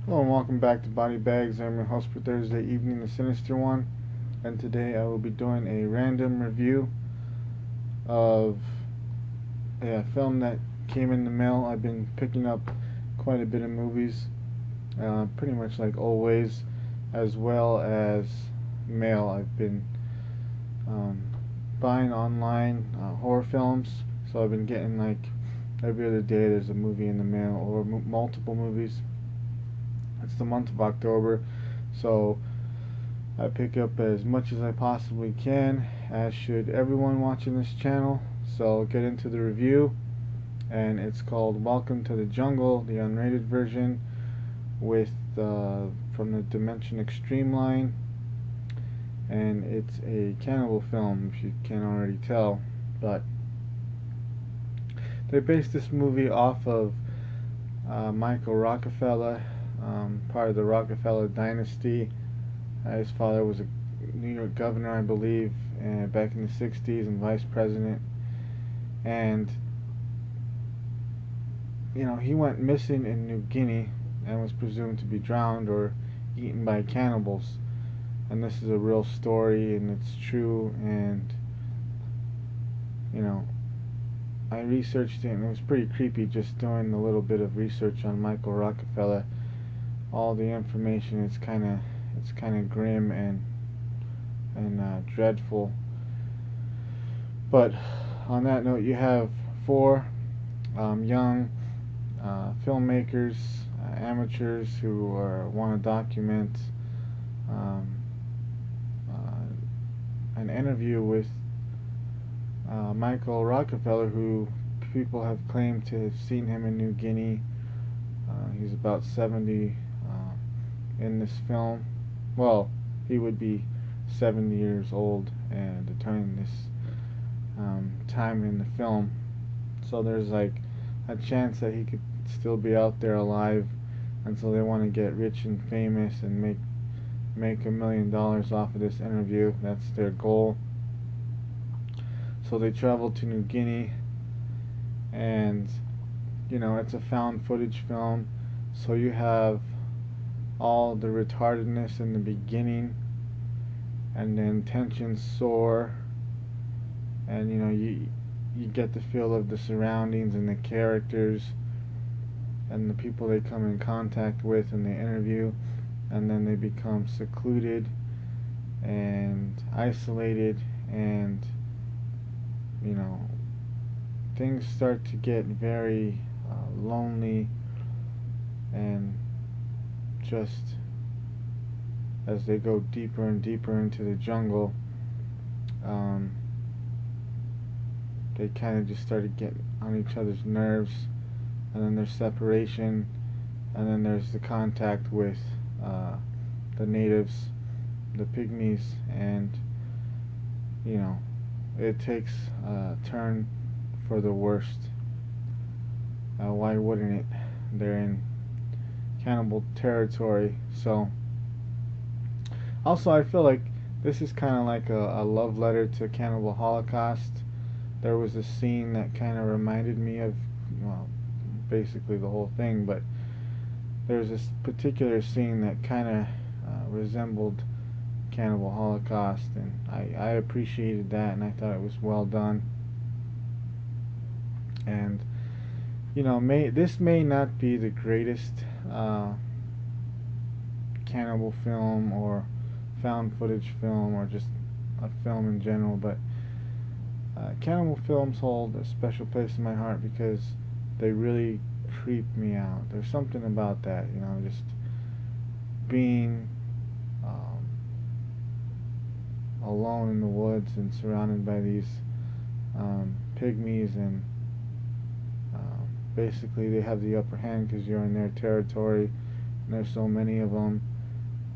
Hello and welcome back to Body Bags. I'm your host for Thursday evening, the Sinister one, and today I will be doing a random review of a film that came in the mail. I've been picking up quite a bit of movies, pretty much like always, as well as mail. I've been um, buying online horror films, so I've been getting like every other day there's a movie in the mail or multiple movies. It's the month of October, so I pick up as much as I possibly can, as should everyone watching this channel. So I'll get into the review, and it's called Welcome to the Jungle, the unrated version, with from the Dimension Extreme line, and it's a cannibal film, if you can't already tell. But they based this movie off of Michael Rockefeller, part of the Rockefeller dynasty. His father was a New York governor, I believe, back in the 60s, and vice president. And, he went missing in New Guinea and was presumed to be drowned or eaten by cannibals. And this is a real story, and it's true. And, you know, I researched it, and it was pretty creepy just doing a little bit of research on Michael Rockefeller. All the information, it's kind of grim and dreadful. But on that note, you have four young filmmakers, amateurs who want to document um, an interview with Michael Rockefeller, who people have claimed to have seen him in New Guinea. He's about 70 in this film. Well, he would be 70 years old and during this time in the film. So there's like a chance that he could still be out there alive, and so they want to get rich and famous and make $1 million off of this interview. That's their goal. So they travel to New Guinea, and it's a found footage film, so you have all the retardedness in the beginning, and then tensions soar, and you get the feel of the surroundings and the characters and the people they come in contact with in the interview, and then they become secluded and isolated, and things start to get very lonely, and just as they go deeper and deeper into the jungle, um, they kind of just started getting on each other's nerves, and then there's separation, and then there's the contact with the natives, the pygmies, and it takes a turn for the worst. Why wouldn't it? They're in cannibal territory. So also, I feel like this is kind of like a love letter to Cannibal Holocaust. There was a scene that kind of reminded me of, well, basically the whole thing, but there's this particular scene that kind of resembled Cannibal Holocaust, and I appreciated that, and I thought it was well done. And this may not be the greatest cannibal film or found footage film or just a film in general, but cannibal films hold a special place in my heart because they really creep me out. There's something about that, just being alone in the woods and surrounded by these pygmies, and basically they have the upper hand because you're in their territory, and there's so many of them,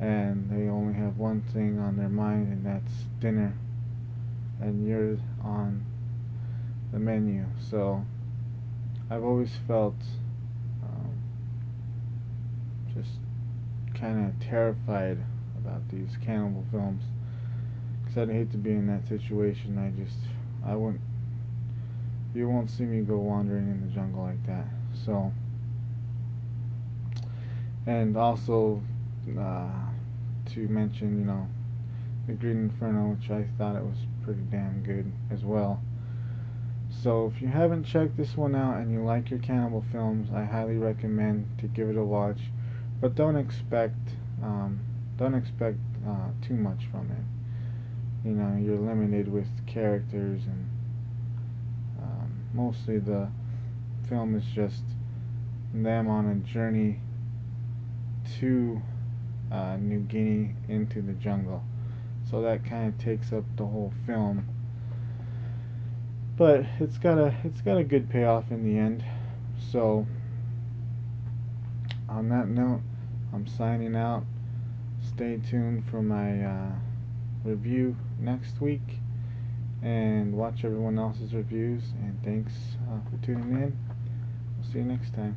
and they only have one thing on their mind, and that's dinner, and you're on the menu. So I've always felt just kind of terrified about these cannibal films, because I'd hate to be in that situation. I wouldn't, you won't see me go wandering in the jungle like that. So And also to mention, the Green Inferno, which I thought it was pretty damn good as well. So if you haven't checked this one out and you like your cannibal films, I highly recommend to give it a watch. But um, don't expect too much from it. You're limited with characters, and mostly the film is just them on a journey to New Guinea into the jungle. So that kind of takes up the whole film. But it's got a good payoff in the end. So on that note, I'm signing out. Stay tuned for my review next week, and watch everyone else's reviews. And thanks for tuning in. We'll see you next time.